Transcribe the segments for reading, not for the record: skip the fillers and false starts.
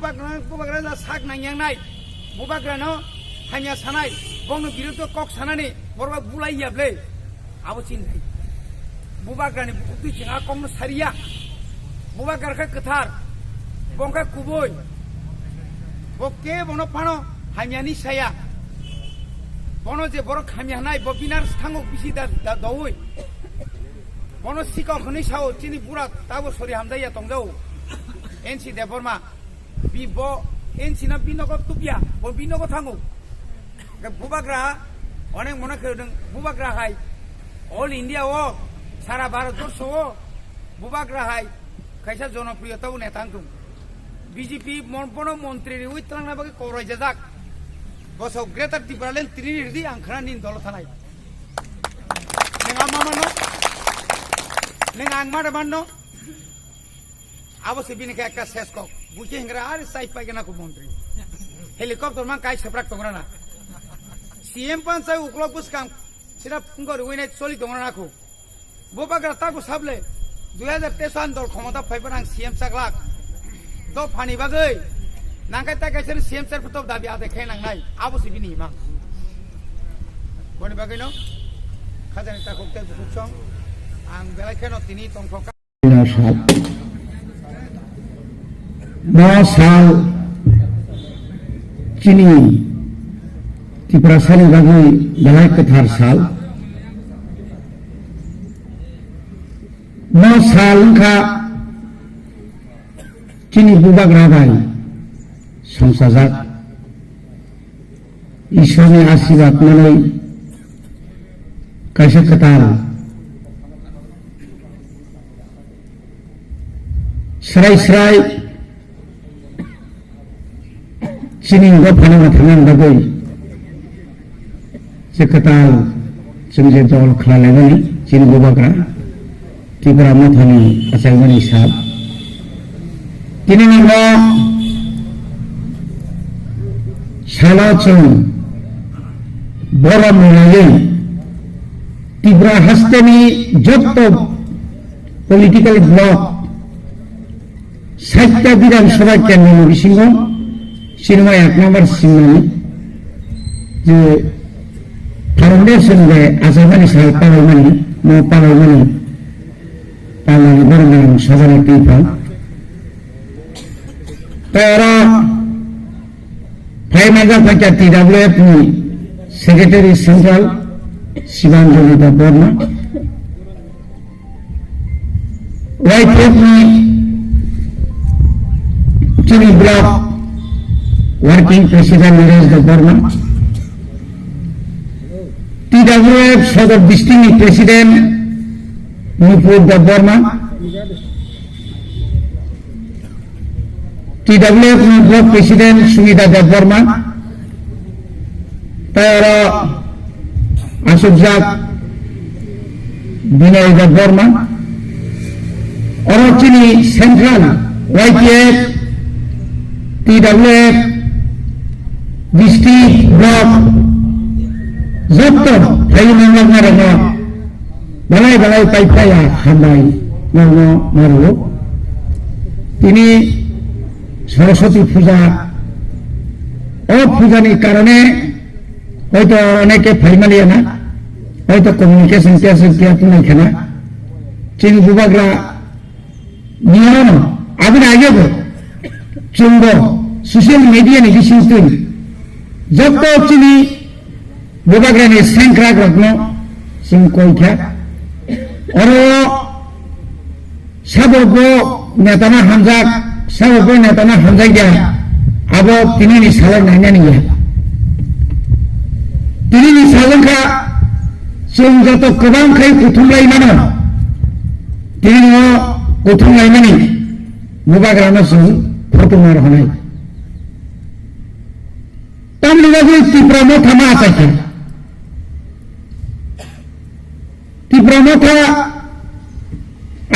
bubagra sak nangyang bubagra no hanya sanai bongno biruto kok sanani borba bulai yable abo chin bubagra ni bukti jinga kong saria bubagra ka ketar bongka kuboy bokke bono pano hanya ni saya bono je borok hanya nai bobinar stangok bisi da doi bono sikok ni sao chini pura tabo sori hamdaya tongjau ensi deborma bibo ensi na binogo tupia bo binogo thangu bubagra onek mona khedeng bubagra hai all india o sara bharatbhorsho o bubagra hai kaisa jonopriyo tau netangtung BJP monpono montri uitrang na bagi korai jajak boso greater tibralen trinir di angkhana nin dolo thanai nenga mamano nenga angmada banno abo sebini ka ekta ses kok buke hingra ar sai paigena ko montri helicopter man kai seprak tongra na CM pansai uklok buskam sira ngor wine choli tongra na ko bubagra ta ko sable 2013 dol ক্ষমতা ফাইবারাং CM saklak do phani bagai nangkai ta kaisen CM sar photo dabi ade khai nangnai abo sibini ma boni bagai no khajani ta kokte buchong ang belai kheno tini tongkhoka 9 साल चीनी त्रिपुरा साल बागी बेलाय कथार साल 9 साल का चीनी बुबाग्रा भाई संसाजाक ईश्वरनि आशीर्वाद मोनै कैसे कताल स्राय चीनी फाना थांनानै बागै जे कताल जों जे दल खालामनानै चीनी बुबाग्रा त्रिपुरा मथानि आसामनि साब तिनी नंगौ सालाचों बड़ा मुलाये त्रिपुरा हस्तेनि जत्तो पॉलिटिकल ब्लॉक साहित्य विधानसभा केंद्र बिसिंगो सिनेमा 1 नंबर सिंगनि जे फाउंडेशन बे आसामनि साल पालायमानि न पालायमानि पालायनि बरनाम सजानि TIFFA Pero Prime Pacha TWF ni Secretary Central Sivanjali Burma YPF ni Chini Block Working President Neeraj Burma TWF Sodor District President Nupur Burma TWF Block President Sumita Burma, Pero Asujak Binay Burma, Orochini Central YPF TWF District Block Zotto Thailand Narana Balai Paipaya Handai Nono Maru Tini Saraswati Puja और पूजा नहीं करने कोई तो अनेक finally है ना कोई तो कम्युनिकेशन कैसे किया तो नहीं खेना चीनी बुबाग्रा नियम अभी आगे को चुंबो सोशल मीडिया ने किसी दिन जब तो चीनी बुबाग्रा ने संक्रांत रखनो सिंह कोई क्या और सब को नेता ना हमजा सब को नेता ना हमजा गया अब तीन साल नया नहीं है तीन साल का जों जत गोबां खाय कुथुमलाय मानो तीन कुथुमलाय माने बुबाग्रानो जों फटमार होनाय तामनि बागै त्रिपुरा मथा मा आसायखा त्रिपुरा मथा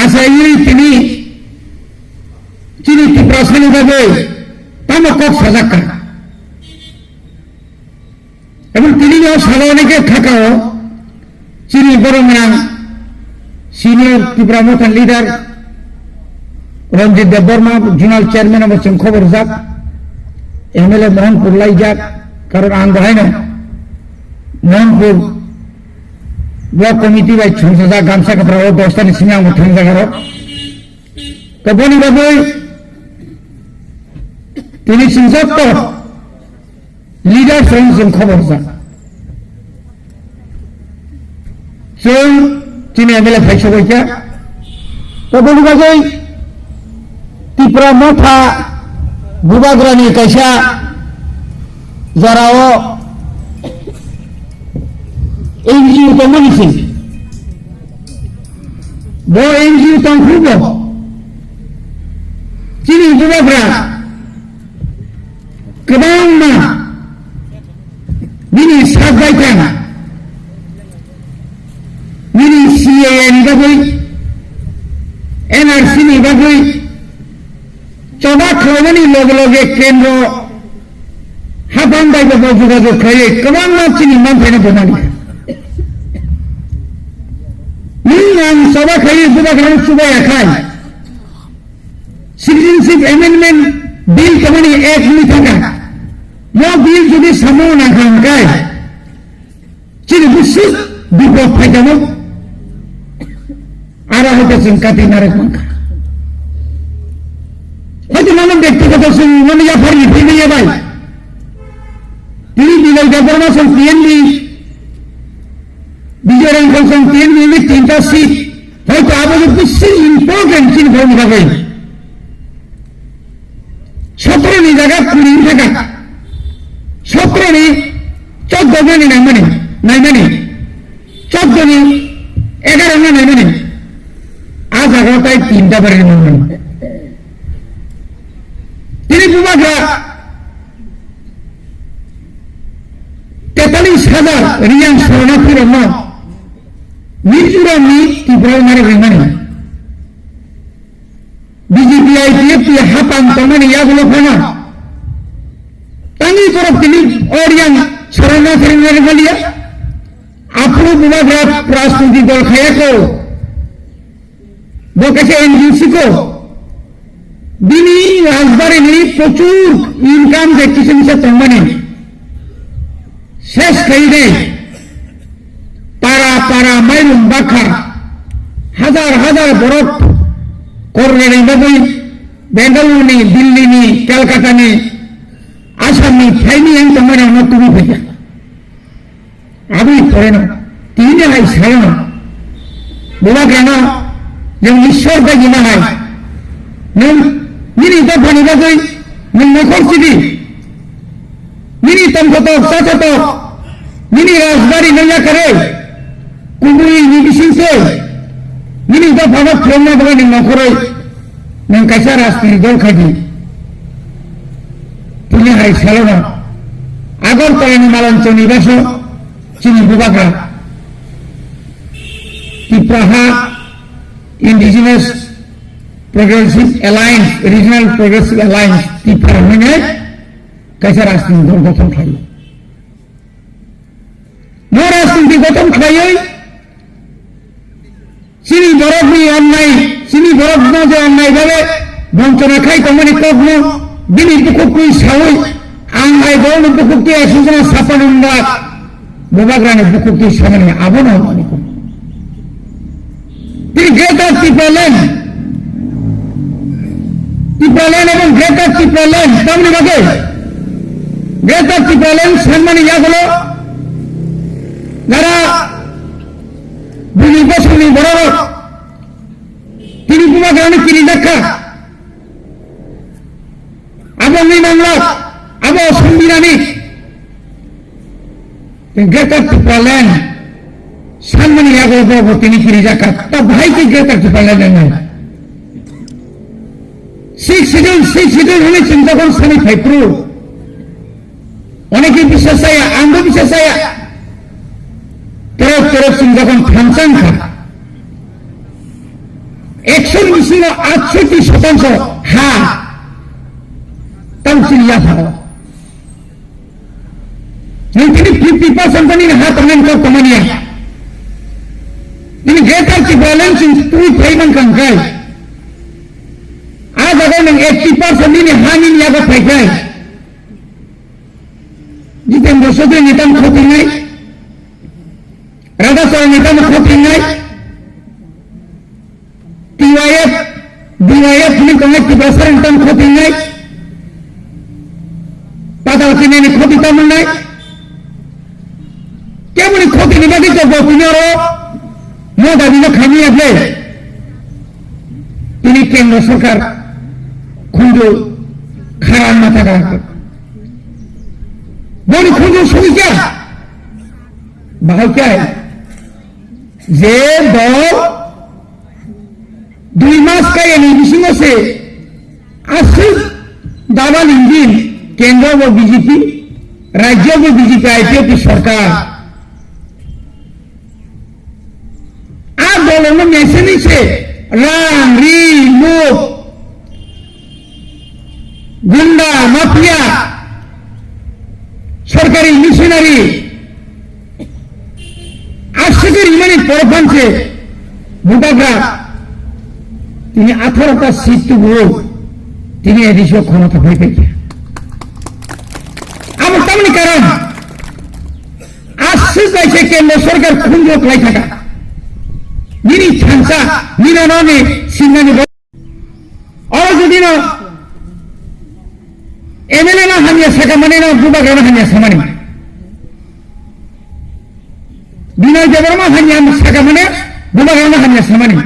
आसायै तिनि चीनी त्रिपुरा सानि बागै तामो कक साजाक्का এবং তিনি সারা অনেকে থাকাও চীনি বড়মিয়া সিনিয়র ত্রিপুরা মথান লিডার রঞ্জিত দেববর্মা জোনাল চেয়ারম্যান অবশ্য খবর যাক MLA Mohanpur laijak karon ang bahay na Mohanpur block committee by Chungsaja Gamsa Kaprao Dostan Sinang Muthangsa Karo Kaboni Baboy তিনি সংযুক্ত লিডার সঙ্গে খবর जों दिनै एमएलए फायसबायखा दा बेनि बागै त्रिपुरा मथा बुबाग्रानि कायसा जाराव एनजिओ दंमोनसै बे एनजिओ दंखौबो दिनै बुबाग्रा गोबां दिनै साबबायथां Mini CAA ni bagai, NRC ni bagai, coba kalau ni logo-logo kendro, habang bayi bagai juga tu kaya, kemana macam ni mampu ni bermani. Ni yang coba kaya juga kalau cuba ya kaya. Citizenship Amendment Bill kemana Act ni tengah, mau bill jadi semua nak kaya. Jadi busuk dibuat payah arah itu singkati narik mangka. Hati mana ব্যক্তিগত mana ya hari ini ya baik. Ini bila jabar masuk TNB, bijaran konsum TNB ini 3 seat. Hati apa itu sih important sih kalau kita baik. 17 ni jaga kuning jaga. 17 ni 14 ni naik mana? 14 ni 11 ni naik mana? आज अगरताई 3टा बारे में তিনি বুবাগ্রা 43,000 রিয়াং শরণার্থীর মিজোরামনি ত্রিপুরা মারে বেমানি BJP IPF হাপান তমানি ইয়াগুলো ফানা তাঙ্গি তরফ তিনি অরিয়াং শরণার্থীর মেরে বলিয়া আপনি বুবাগ্রা রাজনৈতিক দল খায়াকো বকেছে এনজিসি को দিনী রাজবাড়ি নিয়ে প্রচুর ইনকাম দেখতেছেন সে তম্বানি শেষ খাইদে পাড়া পাড়া মাইলুম বাখা হাজার হাজার বরফ করলেন বাবুই বেঙ্গালুরু নি দিল্লি নি কলকাতা নি আসাম নি ফাইনি এন তম্বানি আমার তুমি ভেজা আমি পড়ে না তিনি হাই সায় না বোলা কেন yang ईश्वर का गिना है मिनी तो पानी का कोई नखर सिटी मिनी तमको तो साचा तो मिनी राजबारी नया करे कुंबुई निबिसिंग से मिनी तो भावक फ्लोना बगा नि नखरे नंग कैसा रास्ते दल खाजी पुण्य है सालोना आगर तलानी मालंचो निवासो चिनी बुबाग्रा Tripura Indigenous Progressive Alliance, Regional Progressive Alliance, Tripura में कैसा राष्ट्रीय दल गठन खाई नौ राष्ट्रीय गठन खाई सिनी बरफ में अन्याय सिनी बरफ में जो अन्याय वाले बंचना खाई तो मैंने कब में बिनी बुकुक कोई सावई आंगाई बोल बुकुक के सूचना सापनुंगा बुबाग्राने बुकुक के सामने आबो ना मानी को Greater Tipalan এবং Greater Tipalan সামনে বাগে Greater Tipalan সম্মানে ইয়াগুলো যারা নির্বাচনী বরাবর তিনি বুবাগ্রানে তিনি দেখা এবং এই মামলা এবং সংবিধানিক Greater Tipalan সম্মানে ইয়াগুলো তিনি ফিরে যাকা তা ভাইকে গ্রেটার টিপালেন না 6 শিডিউল হয়েছেন যখন স্বামী ফাইপ্রু অনেকে বিশ্বাস হয় আঙ্গ বিশ্বাস হয় তেরো সিং যখন ফাংশন খা 168% হ্যাঁ তাও চিল্লা ভালো তিনি 50% नहीं हाथ में को Kamania ini greater Tipalan sin tui payment kan kai आज अगर 80% ini hanin ya ko pay Jitendra Chaudhary नितम खोफिनाय Radhacharan नितम खोफिनाय TYF DYF ni connect besar nitam खोफिनाय padahal kini ni khofi tamunai kemuni khofi ni bagi coba punya ro mau dari nak kami apa ini kendra sarkar kunju kharan mata kan boni kunju suja bahaya je dol 2 মাস kaya ni bising se asli dawan injin केंद्र व BJP राज्य व BJP IPF की सरकार आप दोनों में message से राम री लोग गुंडा माफिया सरकारी मिशनरी आश्चर्य इमानी परफन से भूटाग्रा তিনি 18টা সিট তো তিনি এদেশে ক্ষমতা পাইছে তেমনি কারণ আশ্বাস পাইছে কেন্দ্র সরকার খুঁজো খাই থাকা যিনি ছানসা নিরাননে সিংহানি আর যদি না এমএলএ না হানিয়া শাখা মানে না বুবাগ্রা না হানিয়া সামানি বিনয় দেববর্মা হানিয়া শাখা মানে বুবাগ্রা না হানিয়া সামানি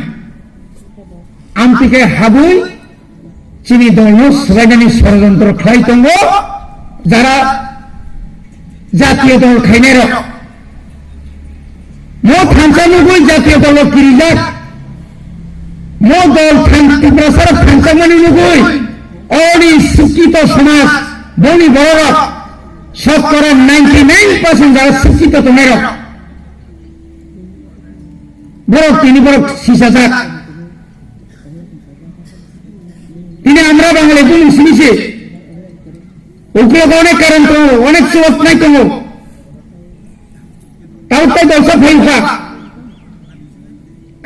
আমতিকে হাবুই চিনি দল রাজধানী ষড়যন্ত্র খাইতঙ্গ যারা জাতীয় দল খাইনের মো থানসানুগুই জাতীয় দল কিরিজাক মো দল ত্রিপুরাসার থানসামানুগুই অরি শিক্ষিত সমাজ বনি বড় শতকরা 99% যারা শিক্ষিত তোমের বড় তিনি বড় শিশাজাক তিনি আমরা বাঙালি তুমি শুনেছি ওগুলো অনেক কারণ তো অনেক সুযোগ নাই তো তাও তো দশ ফেলফা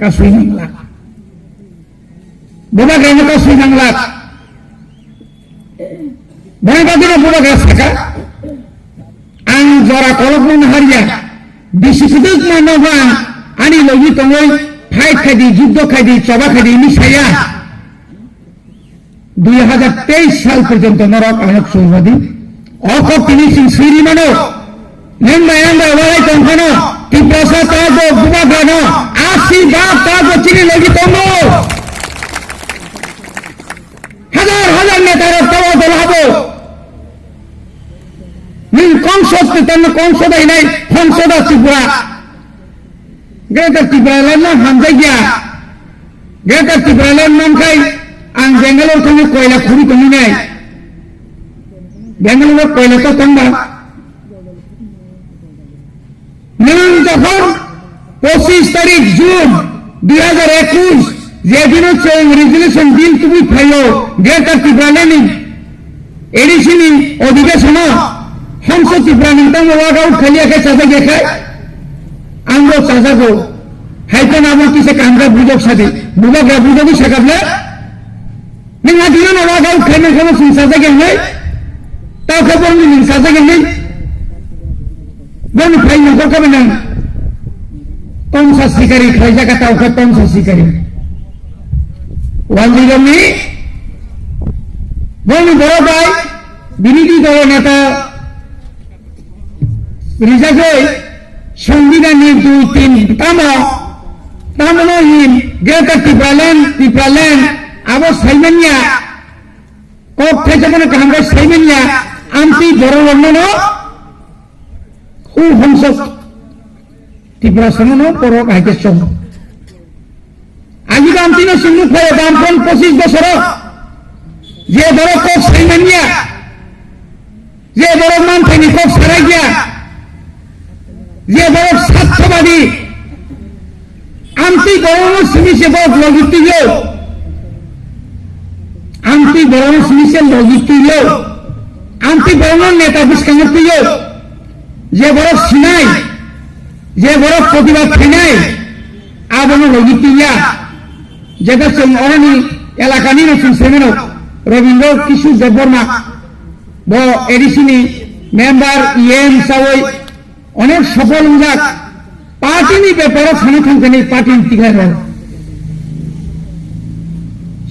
কাশুই বাংলা বোবা গ্রামে কাশুই বাংলা বনবাদীর বোবা গাছ থাকা আং জরা কলকমন হারিয়া বিশিষিত মানবান আনি লগি তঙ্গই ফাইট খাইদি যুদ্ধ খাইদি চবা খাইদি মিশাইয়া 2023 সাল পর্যন্ত নরক আনক সৌবাদী অকপ তিনি সিরি মানো নেমবা এমবা ওয়াই তংখানো ত্রিপ্রাসা তাগো বুবাগ্রানো 80 বাপ তাগো চিনি লগি তঙ্গ হাজার হাজার নেতার তাও দল হবো নিন কংসদ তেন কংসদাই নাই সংসদ ত্রিপুরা গ্রেটার ত্রিপুরা না হামজাই গিয়া গ্রেটার ত্রিপুরা নাম খাই आं बेंगालुरु थांनो कयला खुरि कमी नाय बेंगालुरु कयला तो तंबा नों जखन 25 तारिख जून 2021 যেদিন রেজুলেশন বিল তুমি ফাইলো গ্রেটার ত্রিপুরানি এডিশনি অধিবেশন সংসদ ত্রিপুরানি তাম ওয়াক আউট খালিয়াকে চাচা দেখায় আঙ্গো চাচাগো হাইকন আমল কিসে কামরা বুঝক সাথে বুঝক বুঝবি শেখাবলে neng adiran awak kau kena kamu susah saja ni, tahu kau pun ni susah saja ni, bukan kau ni kau menang, tongsa sikari kerja kata kau tongsa sikari, wan juga ni, bukan berapa, bini di dalam neta, rizal kau, संविधान ni 2-3 tamu ni, kita tipralan अब सैमन्या कब थे जब ना कहाँ गए सैमन्या aunty बड़ों लोगों ने खूब हम सब त्रिपुरा समूह परों का हिस्सा हो आज का आंटी ने सिंधु खाया दाम कौन 25 बसरो ये बड़ों को सैमन्या ये बड़ों मान थे निको सराय गया ये बड़ों सत्तावादी आंटी बड़ों ने सिंधी से बहुत लोगिती हो आंटी बड़ों से लोगिती हो आंटी बड़ों नेता बिस्कंगती हो ये बड़ों सिनाई ये बड़ों प्रतिभा खिनाई आप उन्हें लोगिती या जगत से औरनी इलाकानी ने सुनसेमेनो रविंद्र किशोर देवबर्मा वो एडिशनी মেম্বার ইএম সাওই অনেক সফল যাক পার্টিনি ব্যাপারে সামনে থাকতে নেই পার্টি টিকায় রয়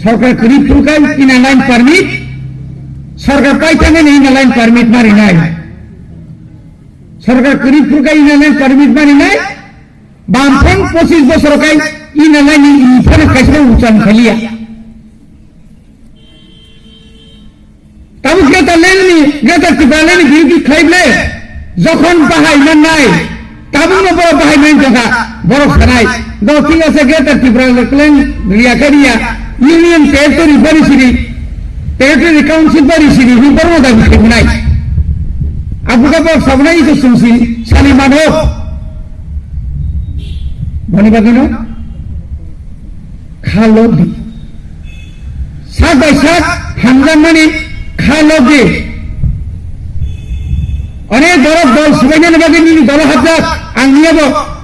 সরকার করিব ফুলকাই ইন লাইন পারমিট সরকার পাইতানে নেই ইন লাইন পারমিট মারি নাই সরকার করিব ফুলকাই ইন লাইন পারমিট মারি নাই বামফ্রং 25 বছর কাই ইন লাইন ইফানে কাইছে উচান খালিয়া তাবু গেতা লেননি গেতা টিবালেনি বিউটি খাইলে যখন বাহাই মান নাই তাবু না বড় বাহাই মান জায়গা বড় খানাই দ ঠিক আছে গেতা টিবালে ক্লেন রিয়া করিয়া ইউনিয়ন টেরিটরি পরিষিরি টেরিটরি কাউন্সিল পরিষিরি হি বড় দাবি ঠিক নাই আপু কাপড় সবনাই তো শুনছি সালি মানব বনিবা কেন খালো দি সাত বাই সাত হামজান মানে খালো দি অনেক বড় দল সবাই বাকি নিয়ে দল হাজার আঙ্গিয়াব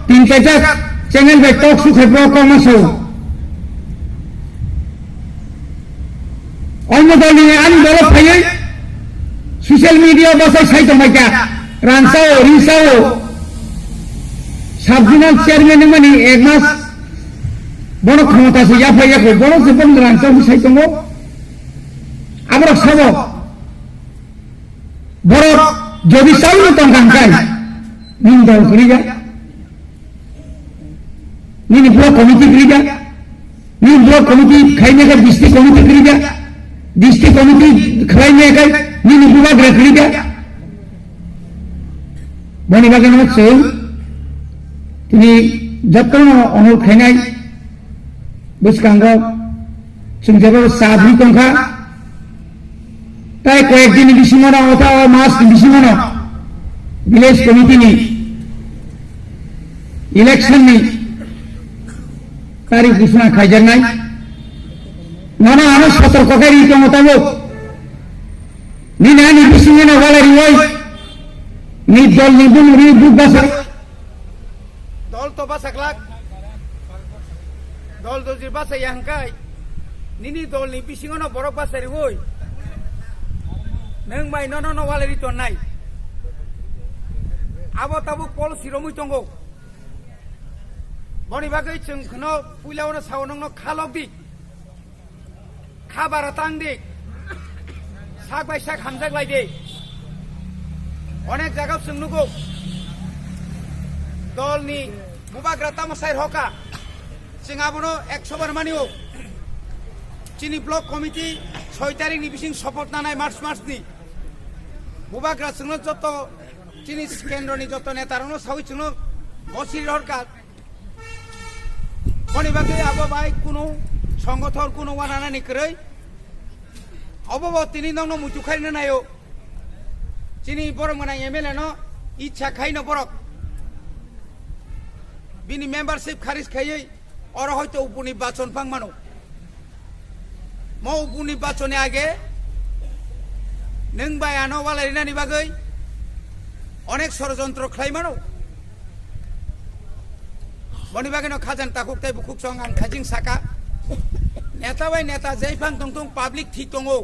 3-4 চ্যানেল বাই টক সুখে কর্মস অন্য দল নিয়ে আনি দল ফাইয়ে সোশ্যাল মিডিয়া বাসায় সাইতো মাইকা রানসাও রিসাও সাবজুনাল চেয়ারম্যান মানে 1 মাস বড় ক্ষমতা আছে ইয়া ফাইয়া বড় জীবন রানসাও সাইতো আমরা সব বড় যদি চাও না তখন কাই নিন দল করি যা নিন ব্লক কমিটি করি যা নিন ব্লক কমিটি খাইনে কা ডিস্ট্রিক্ট কমিটি করি যা ডিস্ট্রিক্ট কমিটি খাইনে কা নিন বিভাগ করি যা বনি বাগান হচ্ছে তিনি যত্ন অনুর খাইনাই বুঝকাঙ্গ সুন্দর সাবরি তংখা তাই কয়েকদিন বিসিমনা অথবা মাস বিসিমনা ভিলেজ কমিটি নি ইলেকশন নি তারিখ ঘোষণা খাইজার নাই নানা আরো সতর্ককারী মোতাবেক নিনা নি বিসিমনা ওয়ালারি ওই নি দল নিবুন রি বুক বাসা দল তো বাসাকলাক দল দলজির বাসাই হাঙ্কাই নিনি দল নি বিসিমনা বড় বাসারি ওই neng mai no wale rito nai abo tabu pol siromui tongo boni bagai chung khno puilaw na sawnong no khalok dik khabara tang dik sak bai sak hamjak lai de onek jaga chungnugo dol ni mubagra tamasai hoka singabono 100 bar manio chini block committee 6 tarik ni bising support na nai march ni বুবাগ্রা চুনো যত জিনিস কেন্দ্রনি যত নেতারনো সাউই চুনো বসির হরকার বনিবাগে আবো by কোনো সংগঠন কোনো ওয়ানানা নিকরই অবব তিনি নং মুচু খাইনো নাইও চিনি বরং মানে এমএলএ ন ইচ্ছা খাইনো বরক বিনি মেম্বারশিপ খারিজ খাইयै অর হয়তো উপনির্বাচন পাংমানো ম উপনির্বাচনে আগে neng bai ano wala rina ni bagai onek ষড়যন্ত্র খাইমানো বনি বাগে no খাজান takuk tai bukuk songan khajing saka neta bai neta jai phang tong public thik tongo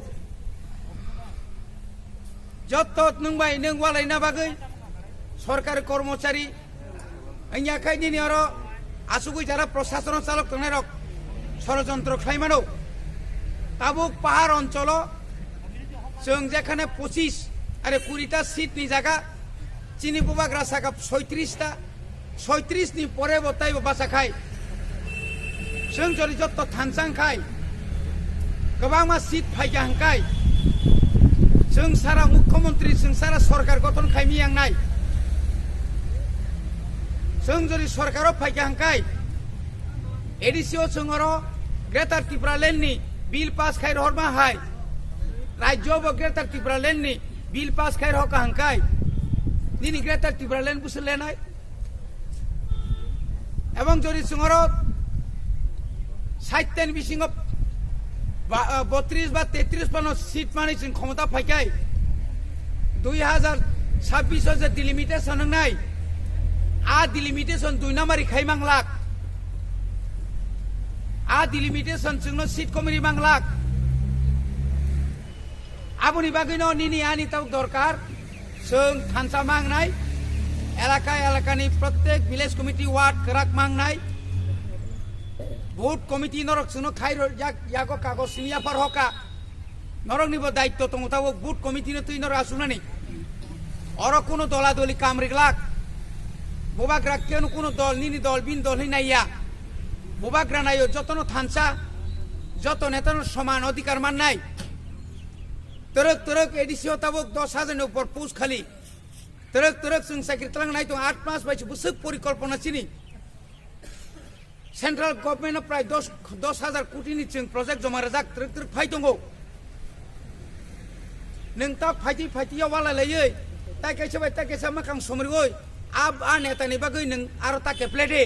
jottot neng bai neng wala rina bagai সরকার কর্মচারী আইয়া খাইনি ni oro asugui jara প্রশাসন চালক তনেরক ষড়যন্ত্র খাইমানো তাবুক পাহাড় অঞ্চল जों जेखाने 25 आरो 20टा सीट नि जागा चिनी बुबाग्रा साका 36 नि परे बताय बासा खाय जों जरि जत्त थानसां खाय गोबां मा सीट फाइगा हांखाय जों सारा मुख्यमंत्री जों सारा सरकार गठन खायमि आंनाय जों जरि सरकाराव फाइगा हांखाय एडिसिओ जोंरो ग्रेटर त्रिपुरा लेन्डनि बिल पास खाय हरमा हाय राज्य ग्रेटर त्रिपुरा लेन्डनि बिल पास खाय हका हांखाय निनि ग्रेटर त्रिपुरा लेन्ड बुसुर लेनाय एवं जरि जोंरो 60 बिसिंग 32 बा 33 पानो सीट माने जों क्षमता फाइखाय 2026 जे डिलिमिटेशन नाय आ डिलिमिटेशन 2 नाम्बारि खाय मांगलाक आ डिलिमिटेशन जोंनो सीट कमिटि मांगलाक आबुनि बागैनो निनि आनि ताव दरकार जों थानसा मांनाय एलाकानि प्रत्येक विलेज कमिटी वार्ड केराक मांनाय भोट कमिटी नरक सुनो खाई याको कागज सिनिया पर होका नरक निबो दायित्व दङ ताबो भोट कमिटी न तुइ नर आसुनानि और कोनो दला दली कामरिगलाक बोबाग्रा केनु कोनो दल निनि दल बिन दल हिनाइया बोबाग्रा नायो जतनो थानसा जत नेतानो समान अधिकार माननाय तरक एडिसियो ताबो 10,000 नि ऊपर पोस्ट खाली तरक जों साइकेल तलांनाय दं 8 मास बायसो बुसुक परिकल्पना चिनि सेंट्रल गवर्नमेंट प्राय 10,000 कोटिनि जों प्रोजेक्ट जमा राजाक तरक फाइ दङ नों ता फाइटियाव वालालायै ता कैसे माखां समरिगै अब आ नेतानि बागै नों आरो ता केप्लेदे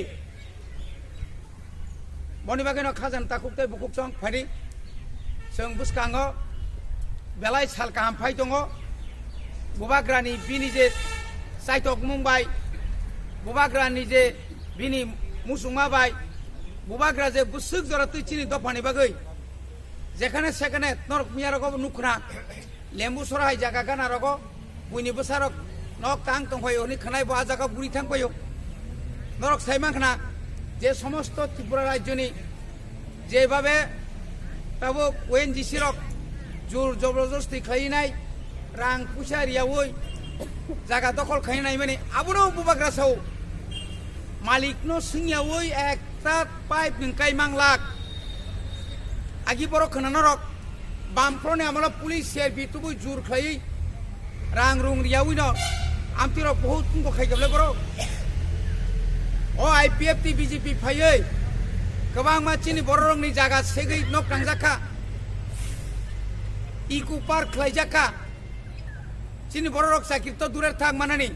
बनि बागै न खाजान ताकुकते बुकुकसं फाइदि जों बुसकाङो बेलाय साल गाहाम फाइ दङ बुबाग्रानि बिनि जे साइटक मुंबाय बुबाग्रानि जे बिनि मुसुंमाबाय बुबाग्रा जे बुसुक जरा तुइचिनि दफानि बागै जेखाने सेखाने नरक मियारगो नुखना लेम्बु सराय जागा गाना रगो बुइनि बसारक नक तां तंफायो नि खनाय बा जागा बुरि थांफायो नरक साइमाखना जे समस्त त्रिपुरा राज्यनि जेभाबे ताबो ओएनजीसी रक जोर जबरदस्ती खायनाय रां फैसा रियावै जागा दखल खायनाय माने आबुनो बुबाग्रा साव मालिकनो सिंयावै एकता पाइप नंकाय मांलाक आगि बरक खना रक बामफ्रने आमला पुलिस सीआरपी तुबो जुर खायै रां रुं रियावै न आमतिरो बहुत तुमको खायगबले बरो ओ आईपीएफ टी बीजेपी फायै गोबां मानसिनि बर' रंनि जागा सेगै नक नांजाखा इको पार्क खालायजाखा चिनि बर' रक साकिर तो दूरेर थाक मानानि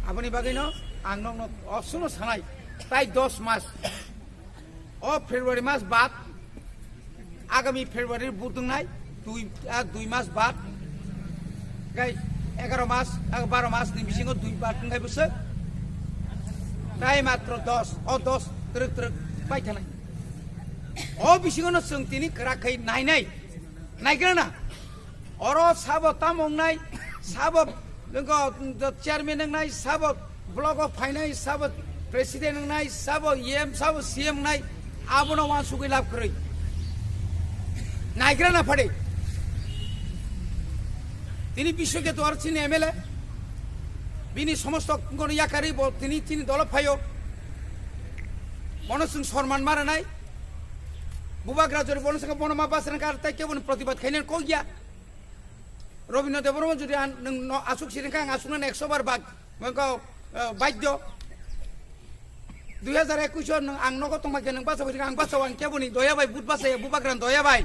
आबनि बागैनो आं नंनो असुनो सानाय प्राय 10 मास ओ फेब्रुवारी मास बाद आगामी फेब्रुवारी बुदुंनाय 2 मास बाद गाय 11 मास 12 मास नि बिसिङो 2 बार खुंनाय बोसोर प्राय मात्र 10 तरक पाइथानाय ओ बिसिङोनो जों तिनि कराखै नायग्राना अर साबो तामंनाय साबो नंगो चेयरमैन नंनाय साबो ब्लॉक ऑफ फाइनान्स साबो प्रेसिडेंट नंनाय साबो एम साबो सीएम नाय आबनो वासुगै लाभ करै नायग्राना फाडे তিনি বিশ্বকে তো আর চিনি এমএলএ বিনি সমস্ত কোন ইয়াকারি তিনি দল ফাইও বনসং সম্মান মারা নাই বুবাগ্রা জরি বনসং বনমা বাসন কার তাই কেবন প্রতিবাদ খাইনেন কই গিয়া রবীন্দ্র দেববর্মা যদি আসুক সিরেখা আসুনান 100 বার বাগ বাধ্য 2021 आं नगद तंबाके नों बासाबाय आं बासावान केबनि दयाबाय बुट बासाय बुबाग्रा दयाबाय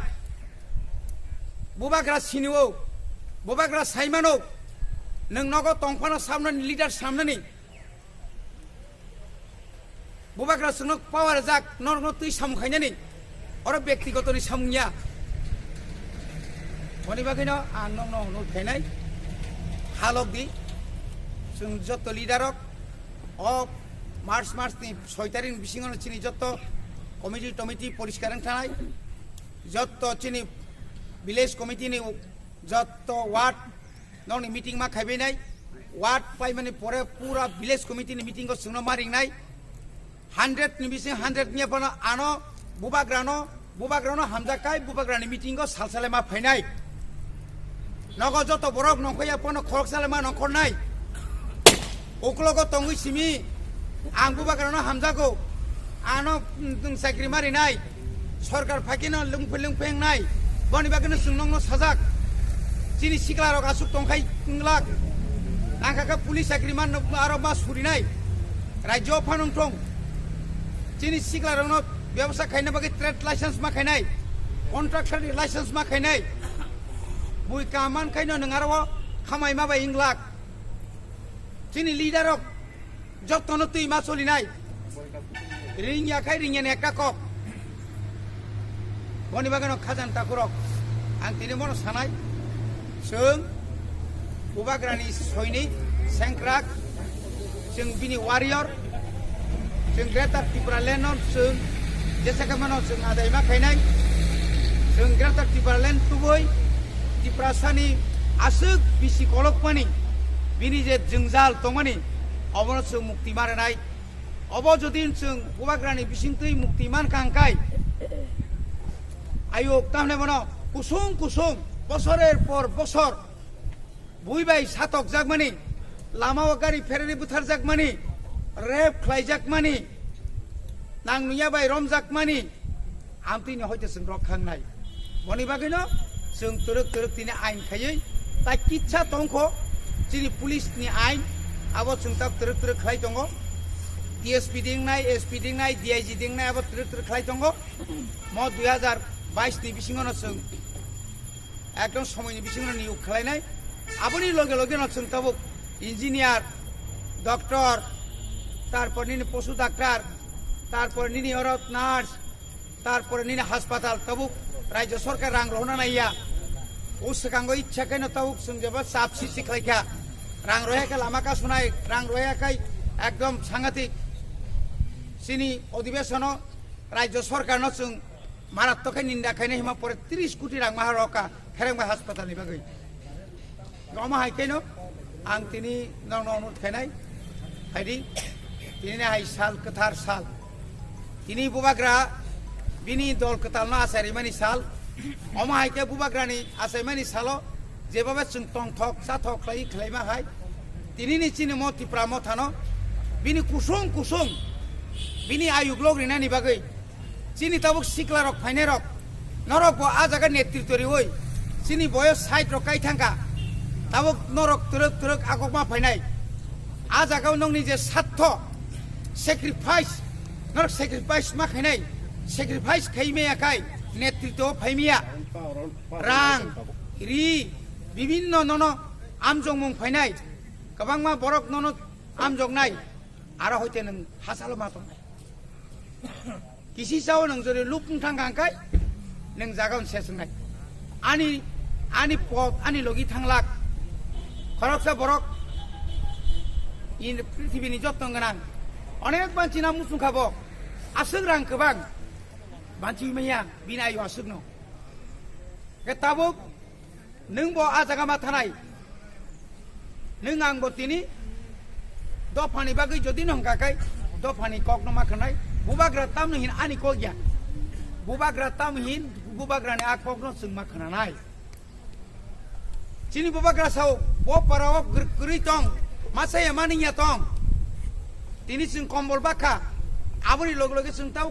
बुबाग्रा सिनिओ बुबाग्रा साइमानो नों नगद तंफाना सामनानि लिडार सामनानि बुबाग्रा सुनो पावार जाक नरनो तुइ सामखायनानि अर व्यक्तिगतनि सामनिया बनि बागैनो आं नंनो नुखायनाय हालक दि जों जत लिडारक अ मार्च नि 6 तारिख बिसिङनो चिनि जत कमिटी परिष्कार थानाय जत चिनि विलेज कमिटी नि जत वार्ड ननि मीटिंग मा खाइबेनाय वार्ड पाइ माने परे पूरा विलेज कमिटी नि मीटिंग को सुनो मारिंनाय 100 नि बिसिङ 100 नि पन आनो बुबाग्रानो हामजाकाय बुबाग्रानि मीटिंग को सालसाले मा फाइनाय नग जत बरक नखया पन खरकसाले मा नखरनाय ओकलगो तंगै सिमी आं बुबाग्रानो हामजागौ आनो साख्रि मारिनाय सरकार फाकिनो लोंफेंनाय बनि बागैनो सुंनंनो साजाक चिनि सिक्लारक आसुक तंखाय लाख आंखाका पुलिस साख्रि मान आरो मा सुरिनाय राज्य फानंथं चिनि सिक्लारनो व्यवसाय खायनो बागै ट्रेड लाइसेंस मा खायनाय कन्ट्राक्टर लाइसेंस मा खायनाय बुइ कामान खायनो नों आरो खामाय माबाय इंलाक चिनि लिडारक जतनो तुइ मा सलिनाय रिंया खाय रिंयाने एकटा कक बनि बागैनो खाजान ताकुरक आं तिनि मन सानाय जों बुबाग्रानि सैनिक सेंक्राक जों बिनि वारियर जों ग्रेटार त्रिपुरा लेन्ड जों जेसेका मानो जों आदायमा खायनाय जों ग्रेटार त्रिपुरा लेन्ड तुबै त्रिपुरासानि asuk bisi kolok mani bini je jengzal tongmani obono sung mukti maranai obo jodin sung bubagrani bisingtui mukti man kangkai ayuk tamne bono kusung kusung bosorer por bosor buibai satok jakmani lama gari ferani buthar jakmani rep khlai jakmani nang nuya bai rom jakmani amtini hoite sung rok khangnai boni bagino sung turuk turuk tini ain khayai ta kitcha tongkho chini police ni ain abo sung tak turuk turuk khlai tongo DSP ding nai SP ding nai DIG ding nai abo turuk turuk khlai tongo mo 2022 ni bisingono sung একদম সময় বিশেষ নিয়োগ খেলাই নাই আপনি লগে লগে নচ্ছেন তবু ইঞ্জিনিয়ার ডক্টর তারপর নিনি পশু ডাক্তার তারপর নিনি অরত নার্স তারপর নিনি হাসপাতাল তবু রাজ্য সরকার রাং রহনা নাইয়া ও সেকাঙ্গ ইচ্ছা কেন তবু সঙ্গেবা সাপ সিসি খাইখা রাং রয়াকে লামাকা শোনায় রাং রয়াকাই একদম সাংঘাতিক চিনি অধিবেশন রাজ্য সরকার নচ্ছেন মারাত্মক নিন্দা খাইনে হিমা পরে 30 কোটি রাং মাহা রকা খেরেংবা হাসপাতালনি বাগै গমা হাইকেনো आं तिनी नौनो अनुरोध खानाय हायदि तिनी हाय साल कथार साल तिनी बुबाग्रा बिनी दल कतालना आसारिमानि साल अमा हायके बुबाग्रानि आसारिमानि सालो जेबाबे जों टंथक साथक खाय खालायमा हाय तिनी नि चिनि मति प्रामो थानो बिनी कुसुम कुसुम बिनी आयुग लग्रिनानि बागै चिनि ताबुक सिक्ला रक फाइने रक नरक बो आ जागा नेतृत्व रि होय चिनि बयस 60 रक काय थांगा tabuk norok turuk turuk aku ma fainai aja kau nong ni je satho sacrifice norok sacrifice ma khainai sacrifice khaime akai netritto phaimia rang ri bibinno nono amjong mung fainai kabang ma borok nono amjong nai ara hoite nang hasalo ma ton kisi sao nang jore lupung thang kangkai nang jagaon sesnai ani pot ani logi thanglak खरकसा बरक इन पृथ्वीनि जत्न गोनां अनेक मानसिना मुसुं खाबो आसुग रां गोबां मानसि मैया बिनायो आसुगनो के Tabuk नों बो आजागा मा थानाय नों आंबो तिनि दफानि बागै जदि नंगाखाय दफानि ककनो मा खनाय बुबाग्रा तामनो हिन आनि को गया बुबाग्रा ताम हिन बुबाग्रानि आ ककनो जों मा खनानाय Sini bubagra sao bo parawak geri tong masa ya maninya tong tini sing kombol baka aburi log loge sing tau